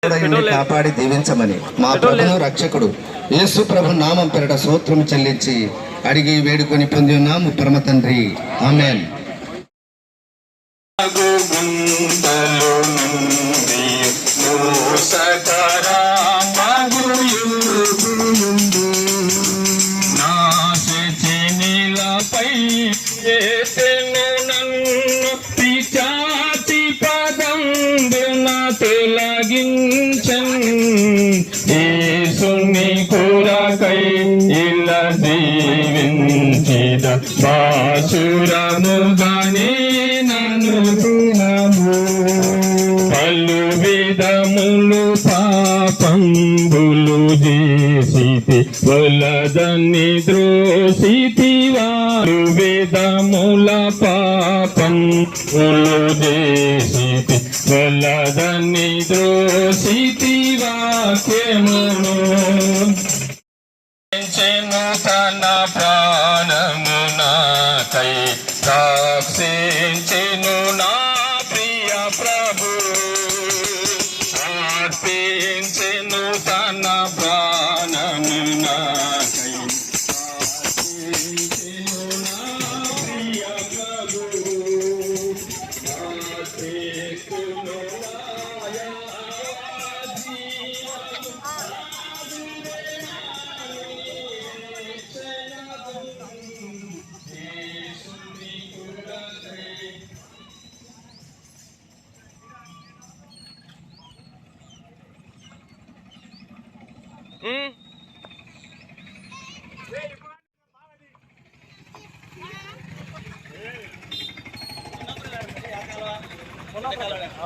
కాపాడి దీవించమని మా ప్రభువు రక్షకుడు యేసు ప్రభు నామం పేరట స్తోత్రం చెల్లించి అడిగి వేడుకొని పొంది ఉన్నాము పరమ తండ్రి. ఆమేన్. యేసుని కొరకై ఇలా జీవించిన బాసురముగానే నన్ను పలు విధములు పాపంబులు చేసితి వలదని ద్రోసితి వారు విధముల పాపంబులు చేసితి వలదని ద్రోసితి వాక్యమును తన ప్రాణము నాకై సాక్షించెను నా ప్రియ ప్రభు అర్పించెను తన ప్రాణము నాకై సాక్షించెను నా ప్రియ ప్రభు అర్పించెను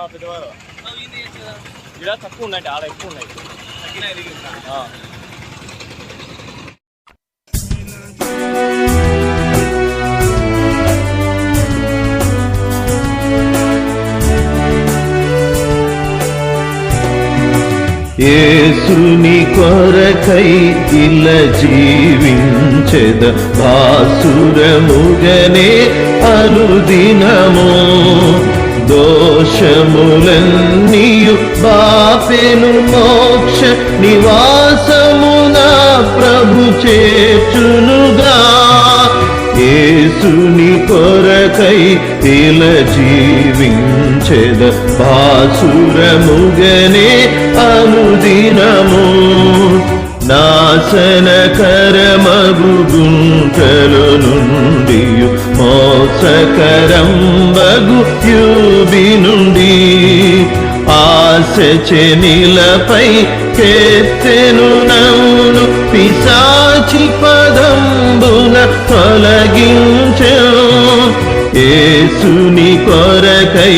పెద్దవారు ఇక్కడ తక్కువ ఉన్నాయి, ఆడ ఎక్కువ ఉన్నాయి. యేసుని కొరకై ఇలా జీవించెద భాసురముగనే అనుదినము దోషములన్నీయు బాపెను మోక్ష నివాసమున ప్రభు చేర్చునుగా యేసుని కొరకై ఇలా జీవించెద భాసురముగనే అనుదినము నాశనకరమగు గుంటలు నుండి మోసకరంబగు యూబి నుండి ఆశ చెనిలపై కెత్తెను నన్ను పిశాచి పదంబున తొలగించెను యేసుని కొరకై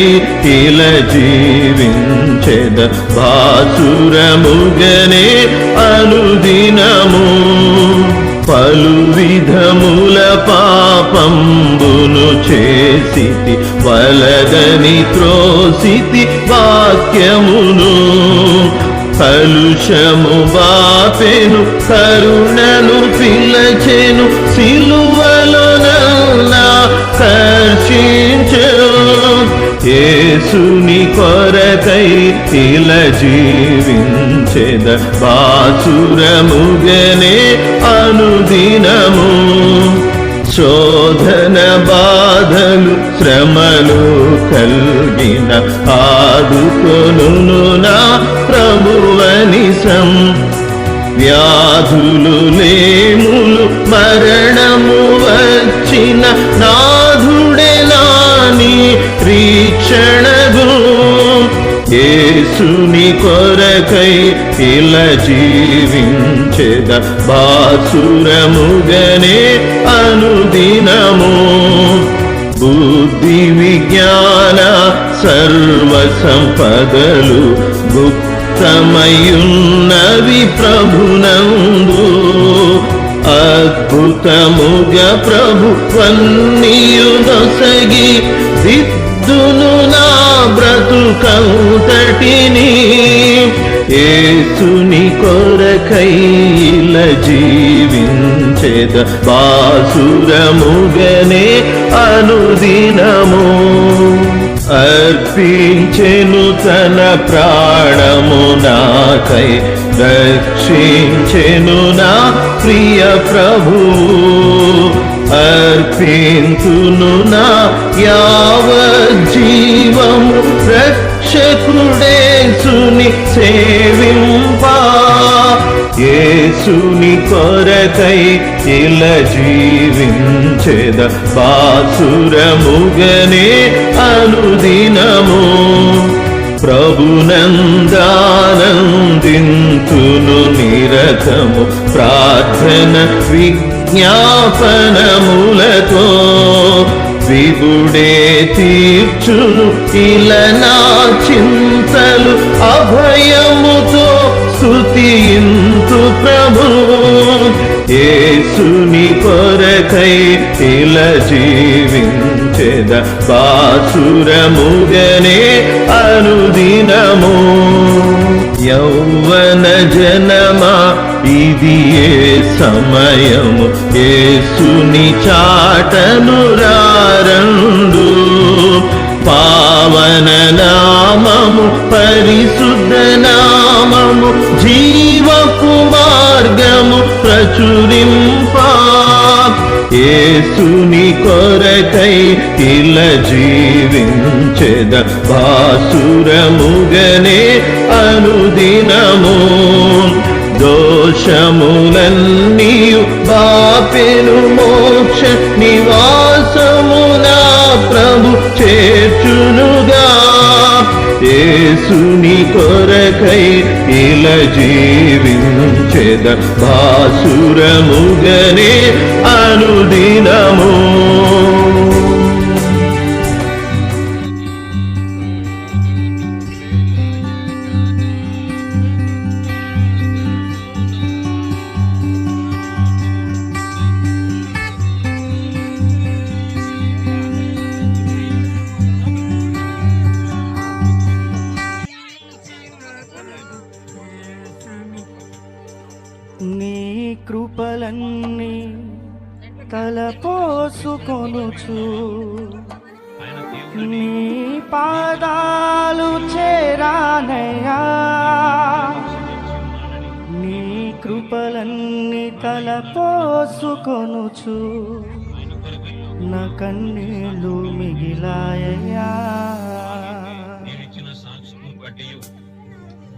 ఇలా జీవించెద భాసురముగనే అనుదినము పలు విధముల పాపంబును చేసితి వలదని త్రోసితి వాక్యమును కలుషము బాపెను కరుణను పిలచెను సిలువలో కర్షించెను యేసుని కొరకై ఇలా జీవించెద భాసురముగనే అనుదినము శోధన బాధలు శ్రమలు కల్గిన ఆదుకొనును నా ప్రభువని వ్యాధులు లేములు మరణము వచ్చిన నాథుడే నాని రీక్షణగు యేసుని కొరకై ఇలా జీవించెద భాసురముగనే అనుదినము బుద్ధి విజ్ఞాన సర్వ సంపదలు గుప్తమయున్నవి ప్రభునందు అద్భుతముగా ప్రభు వన్నీయు నొసగి దిద్దును నా బ్రతుకంతటిని యేసుని కొరకై ఇలా జీవించెద భాసురముగనే అనుదినము అర్పించెను తన ప్రాణము నాకై, రక్షించెను నా ప్రియ ప్రభు. అర్పింతును నా యావజ్జీవము రక్షకుడేసుని సేవింపా. యేసుని కొరకై ఇలా జీవించెద, బాసురముగనే అనుదినము. ప్రభునందానందింతును నిరతము, ప్రార్థన విజ్ఞాపనములతో. విభుడే తీర్చును ఇలా నా చింతలు, అభయముతో స్తుతింతు ప్రభు. యేసుని కొరకై ఇలా జీవించెద, బాసురముగనే అనుదినము. యౌవన జనమా ఇది ఏ సమయము, యేసుని చాటను రారండు. పావన నామము, పరిశుద్ధ నామము, జీవపు మార్గము ప్రచురింపా. యేసుని కొరకై ఇలా జీవించెద, బాసురముగనే అనుదినము. దోషములన్నీయు బాపెను మోక్ష నివాసమునా ప్రభు చేర్చునుగా. యేసుని కొరకై ఇలా జీవించెద, బాసురముగనే అనుదినము. నీ కృపలన్నీ తలపోసుకొనుచు, నీ పాదాలు చేరానయ్యా. నీ కృపలన్నీ తలపోసుకొనుచు, నా కన్నీళ్ళు మిగిలాయ్యా. నీవిచ్చిన సాక్షిని బట్టి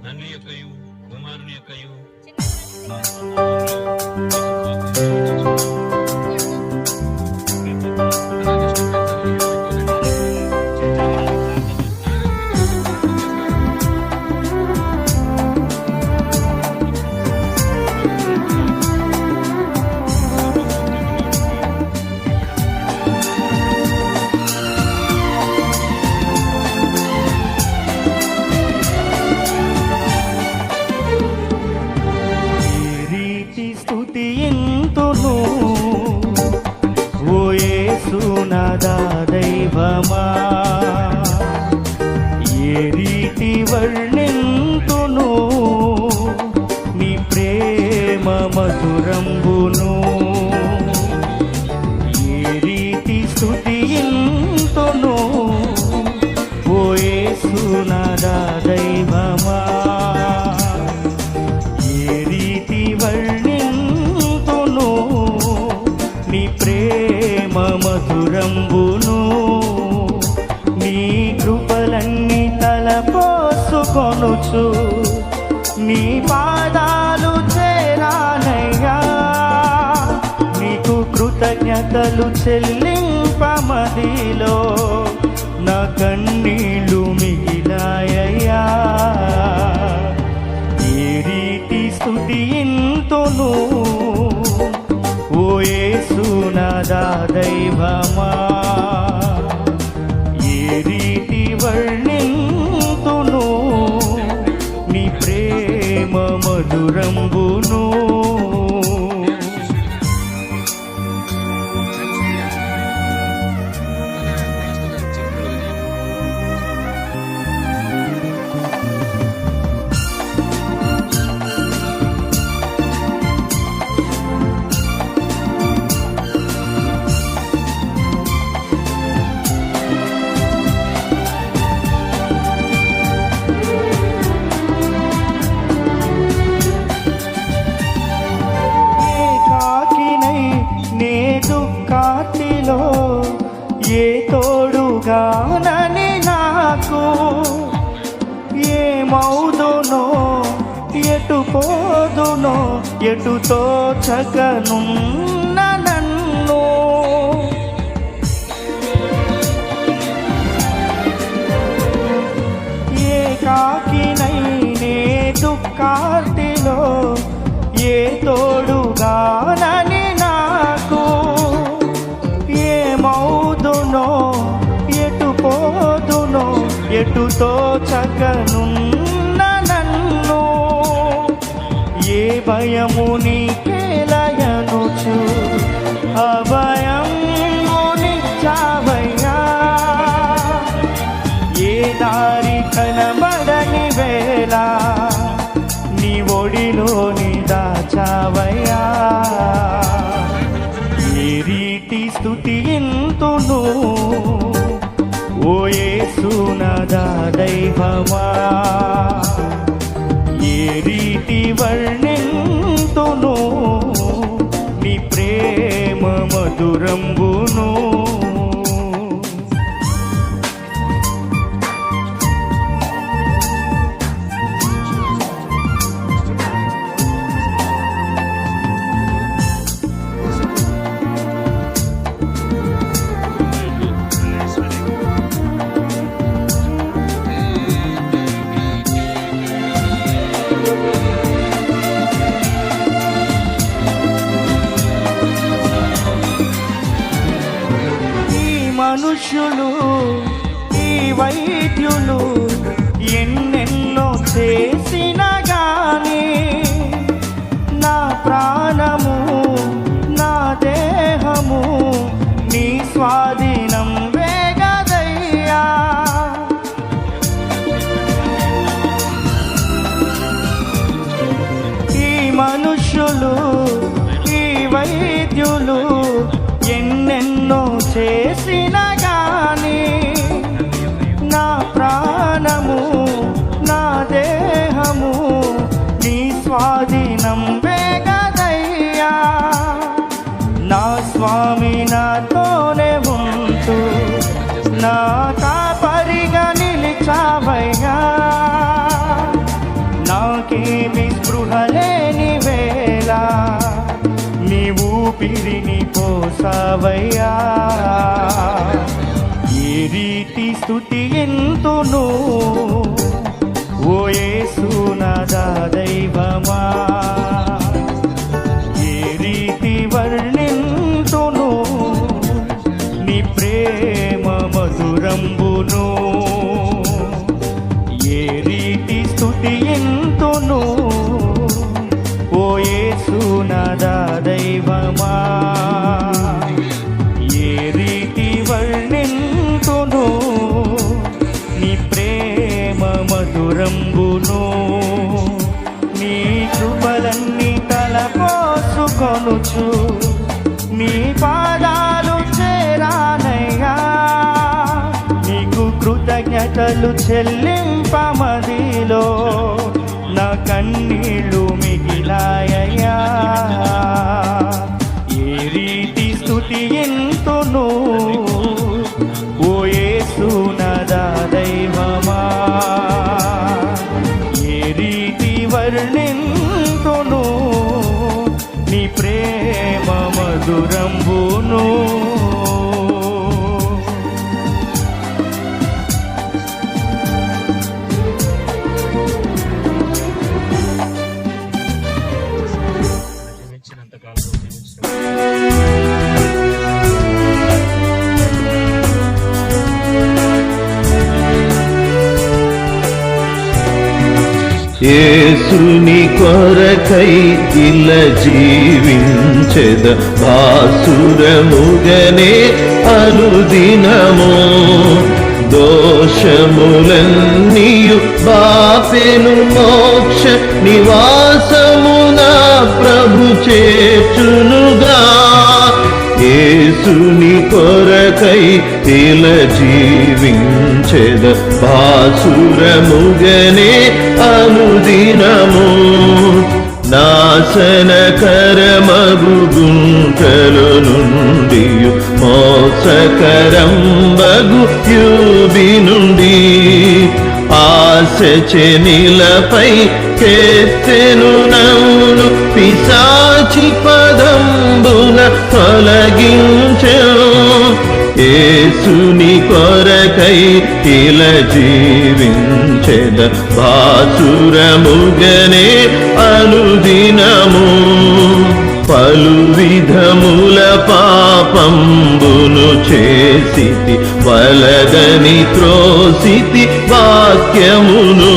తండ్రి యొక్కయు కుమారుని యొక్కయు దైవమా, ఏ రీతి వర్ణింతును నీ ప్రేమ మధురంబును. ఏ రీతి స్తుతింతును ఓ యేసునాథా దైవమా, ఏ రీతి వర్ణింతును నీ ప్రేమ మధురంబును. నీ కృపలన్నీ తలపోసుకొనుచు, నీ పాదాలు చేరానయ్యా. నీకు కృతజ్ఞతలు చెల్లింపమదిలో నా కన్నీళ్ళు మిగిలాయ్యా. ఏ రీతి స్తుతింతును ఓ యేసునాథా దైవమా, ఏ రీతి వర్ణింతును నీ ప్రేమ మధురంబును. ఏమౌదునో ఎటు పోదునో ఎటు తోచకనున్న నన్ను ఏకాకినైనే దుఃఖార్తిలో ఏ తోడుగానని నాకు ఏమౌదునో ఎటు పోదునో ఎటు తోచకనున్న నన్ను ఏ భయము నీకేలయనుచు అభయము నిచ్చావయ్యా ఏ దారి కనబడని వేళ నీ ఒడిలోని దాచావయ్యా ఏ రీతి స్తుతింతును ఓ యేసునాథా దైవమా ఏ రీతి వర్ణింతును నీ ప్రేమ మధురంబును మనుషులు ఈ వైద్యులు ఎన్నెన్నో చేసిన గాని నా ప్రాణము నా దేహము నీ స్వాధీనం వేగదయ్యా ఈ మనుషులు ఈ వైద్యులు ఎన్నెన్నో చేసిన గాని నా ప్రాణము నా దేహము నీ స్వాధీనం వేగదయ్యా నా స్వామి నాతోనే ఉంటూ నా కాపరిగా నిలిచావయ్యా నాకేమి స్పృహ లేని వేళ నీ ఊపిరిని పోసావయ్యా ఏ రీతి స్తుతింతును ఓ యేసునాథా దైవమా ఏ రీతి వర్ణింతును నీ ప్రేమ మధురంబును ఏ రీతి స్తుతింతును ఓ యేసునాథా దైవమా ఏ రీతి వర్ణింతును నీ ప్రేమ మధురంబును నీ కృపలన్నీ తలపోసుకొనుచు నీ పాదాలు చేరానయ్యా నీకు కృతజ్ఞతలు చెల్లింపమదిలో నా కన్నీళ్ళు మిగిలాయయ్యా ఏ రీతి స్తుతింతును ఓ యేసునాథా దైవమా ఏ రీతి వర్ణింతును నీ ప్రేమ మధురంబును యేసుని కొరకై ఇలా జీవించెద భాసురముగనే అనుదినము దోషములన్నీయు బాపెను మోక్ష నివాసమున ప్రభు చేర్చునుగా యేసుని కొరకై ఇలా జీవించెద భాసురముగనే అనుదినము నాశనకరమగు గుంటల నుండి మోసకరంబగు యూబి నుండి ఆశ శచనిలపై కెత్తెను నన్ను పిశాచి పదంబున తొలగించెను. యేసుని కొరకై ఇలా జీవించెద బాసురముగనే అనుదినము. పలు విధముల పాపంబును చేసితి వలదని త్రోసితి వాక్యమును.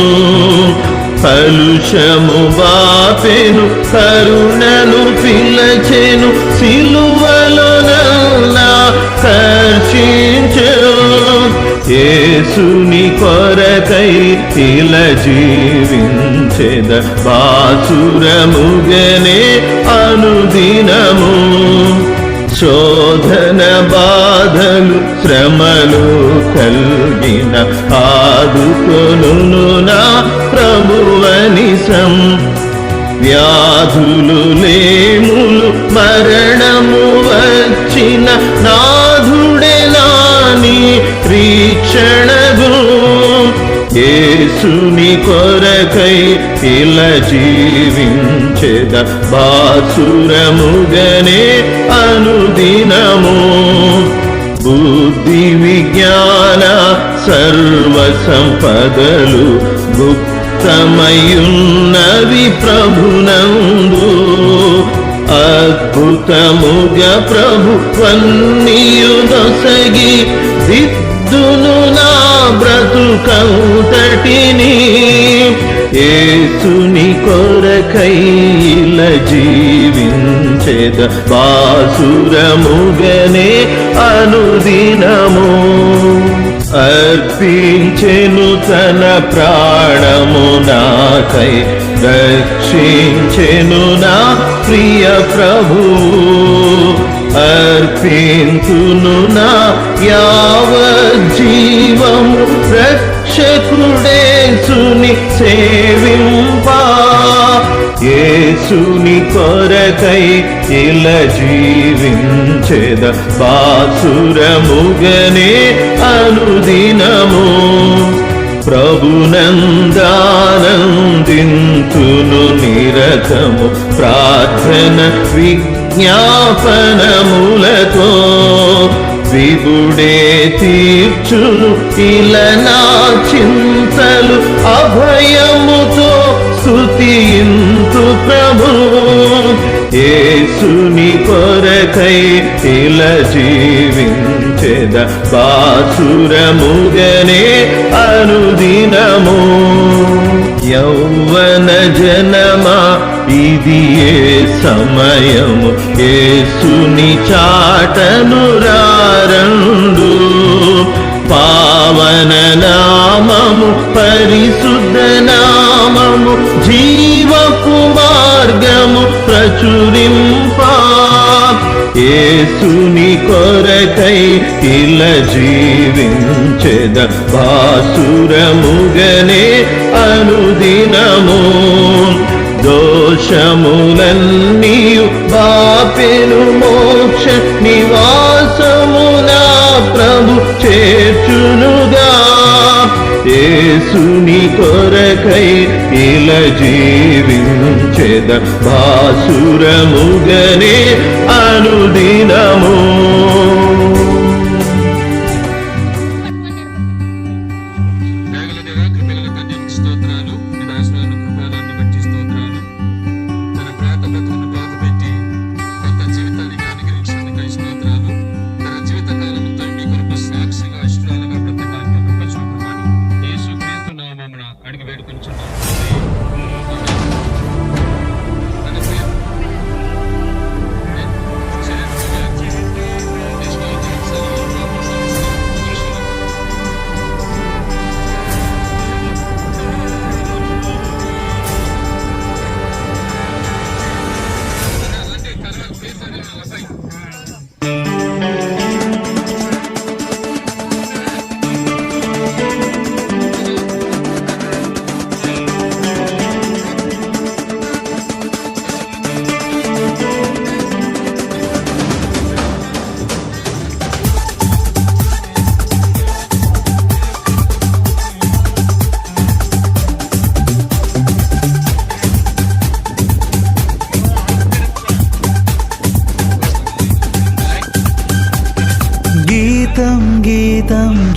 కలుషము బాపెను కరుణను పిలచెను సిలువలో నన్ను కర్షించెను. యేసుని కొరకై ఇలా జీవించెద బాసురముగనే అనుదినము. శోధన బాధలు శ్రమలు కల్గిన ఆదుకొనును నా ప్రభువనిసం. వ్యాధులు లేములు మరణము వచ్చిన నాథుడే నాని రీక్షణగు. యేసుని కొరకై ఇలా జీవించెద బాసురముగనే అనుదినము. బుద్ధి విజ్ఞాన సర్వ సంపదలు గుప్తమయున్నవి ప్రభునందు. అద్భుతముగా ప్రభువన్నీయు నొసగి దిద్దును నా బ్రతుకంతటిని. యేసుని కొరకై ఇలా జీవించెద బాసురముగనే అనుదినము. అర్పించెను తన ప్రాణము నాకై రక్షించెను నా ప్రియ ప్రభువు. అర్పింతును నా యావజ్జీవము రక్షకుడేసుని సేవింపా. యేసుని కొరకై ఇలా జీవించెద బాసురముగనే అనుదినము. ప్రభునందానందింతును నిరతము ప్రార్థన విజ్ఞాపనములతో. విభుడే తీర్చును ఇలా నా చింతలు అభయముతో స్తుతింతు ప్రభు. యేసుని కొరకై ఇలా జీవించెద బాసురముగనే అనుదినము. యౌవన జనమా ఇది ఏ సమయము యేసుని చాటను రారండు. పావన నామము పరిశుద్ధ నామము జీవపు మార్గము ప్రచురింపా. యేసుని కొరకై ఇలా జీవించెద బాసురముగనే అనుదినము. దోషములన్నీయు బాపెను మోక్ష నివాసము నా ప్రభు చేర్చునుగా. యేసుని కొరకై ఇలా జీవించెద బాసురముగనే అనుదినము. స్తోత్రాలు. మీ దాసులను కృపాలను బట్టి స్తోత్రాలు. తన ప్రాత బ్రతుకును బాధపెట్టి కొత్త జీవితానికి అనుగ్రహించినందుకై స్తోత్రాలు. తన జీవిత కాలమంతా మీ కొరకు సాక్షిగా ఇష్టాలుగా బ్రతకాలని కృప చూపమని యేసుక్రీస్తు నామమున అడిగి వేడుకొనుచున్నాము. తన ప్రియ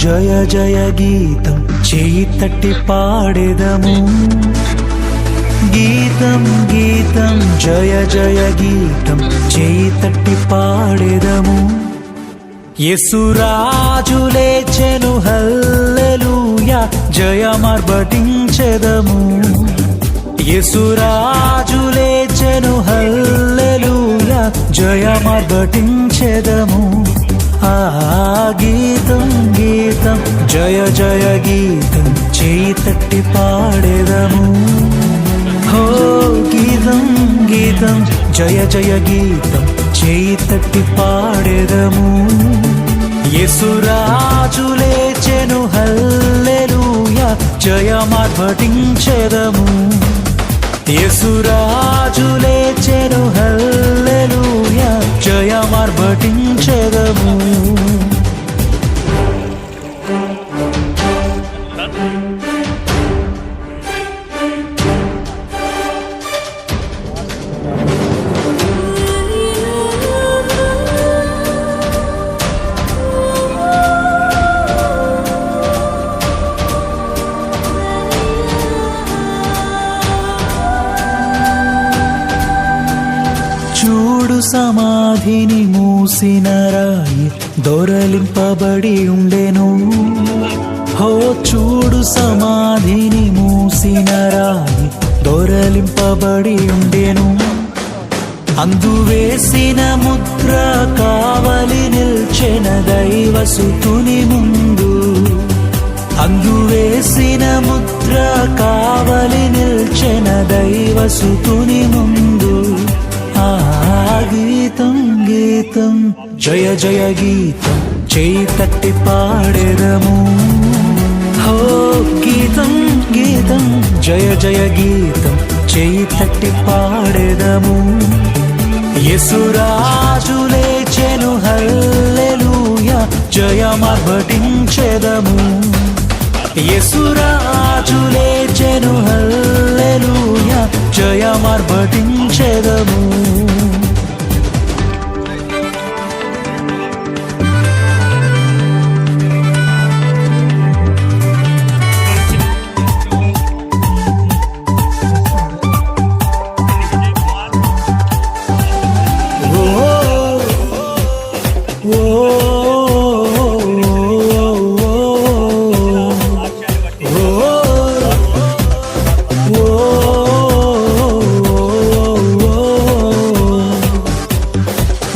జయ జయ గీతం చేయి తట్టి పాడెదము. గీతం గీతం జయ జయ గీతం చేయి తట్టి పాడెదము. యేసురాజు లేచెను హల్లెలూయా జయమార్భటించెదము. యేసురాజు లేచెను హల్లెలూయా జయమార్భటించెదము. ఆ గీతం గీతం జయ జయ గీతం చేయి తట్టి పాడెదము. హో గీతం గీతం జయ జయ గీతం చేయి తట్టి పాడెదము. యేసురాజు లేచెను హల్లెలూయా జయమార్భటించెదము. యేసురాజు లేచెను హల్లెలూయా జయమార్భటించెదము. చూడు సమాధిని మూసిన రాయి దొరలింపబడి ఉండెను. హో చూడు సమాధిని మూసిన రాయి దొరలింపబడి ఉండెను. అందు వేసిన ముద్ర కావలి నిల్చెన దైవసుతుని ముందు. అందు వేసిన ముద్ర కావలి నిల్చెన దైవసుతుని ముందు. ఆ గీతం గీతం జయ జయ గీతం చేయి తట్టి పాడెదము. హో గీతం గీతం జయ జయ గీతం చేయి తట్టి పాడెదము. యేసురాజు లేచెను హల్లెలూయా జయమార్భటించెదము. యేసురాజు లేచెను హల్లెలూయా జయమార్భటించెదము.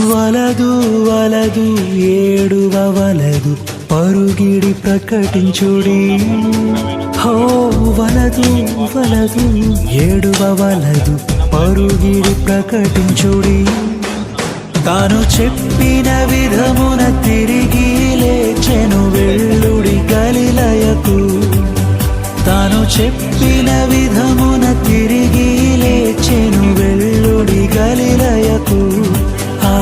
వలదు వలదు ఏడువవలదు పరుగిడి ప్రకటించుడి. హో వలదు వలదు ఏడువవలదు పరుగిడి ప్రకటించుడి. తాను చెప్పిన విధమున తిరిగి లేచెను వెళ్ళుడి గలిలయకు. తాను చెప్పిన విధమున తిరిగి లేచెను వెళ్ళుడి గలిలయకు. ఆ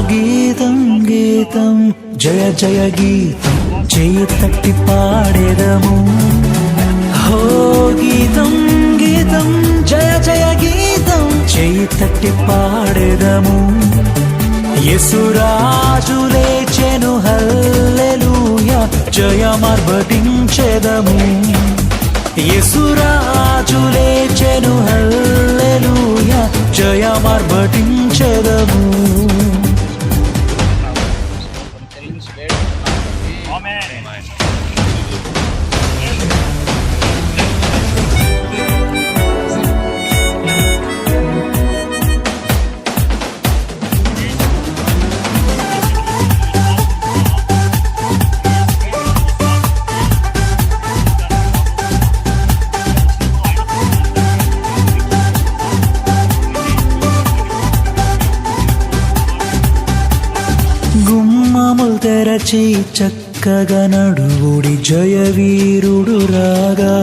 గీతం గీతం జయ జయ గీతం చేయి తట్టి పాడెదము. హో గీతం గీతం జయ జయ గీతం చేయి తట్టి పాడెదము. యేసురాజు లేచెను హల్లెలూయా జయమార్భటించెదము. యేసురాజు లేచెను హల్లెలూయా జయమార్భటించెదము. గుమ్మములు తెరచి చక్కగా నడువుడి జయవీరుడు రాగా.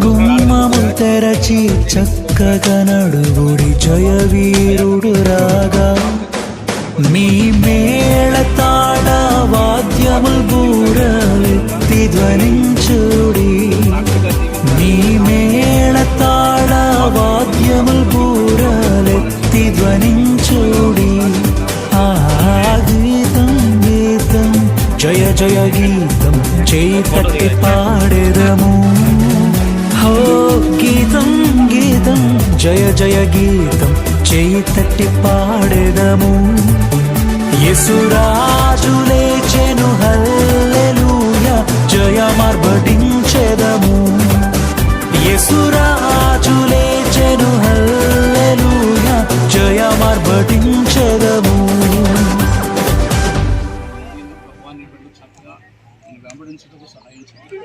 గుమ్మములు తెరచి చక్కగా నడువుడి జయవీరుడు రాగా. మీ మేళ తాళ వాద్యముల్ బూరలెత్తి ధ్వనించుడి. మీ మేళ తాళ వాద్యముల్ బూరలెత్తి ధ్వనించుడి. ఆ గీతం గీతం జయ జయ గీతం గీతం జయ జయ గీతం చేయి తట్టి పాడెదము యేసురాజు లేచెను హల్లెలూయా జయమార్భటించెదము యేసురాజు లేచెను హల్లెలూయా జయమార్భటించెదము చక్కగా నేను వెంబడించడానికి సహాయం చేయండి.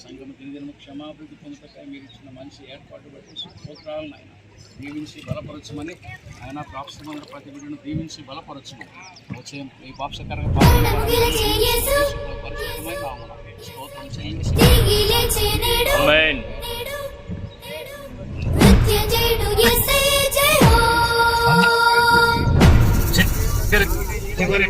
సంఘం దినదిన క్షమాభివృద్ధి పొందుటకై మీరు ఇచ్చిన మంచి ఏర్పాటు బట్టి స్తోత్రాలను ఆయన దీవించి బలపరచమని ఆయన ప్రాప్సమైన ప్రతి బిడ్డను దీవించి బలపరచమని వచ్చే ఈ పాపకరంగా పరిశుద్ధమైన నామమున స్తోత్రం చెల్లించి ఆమేన్. చివరి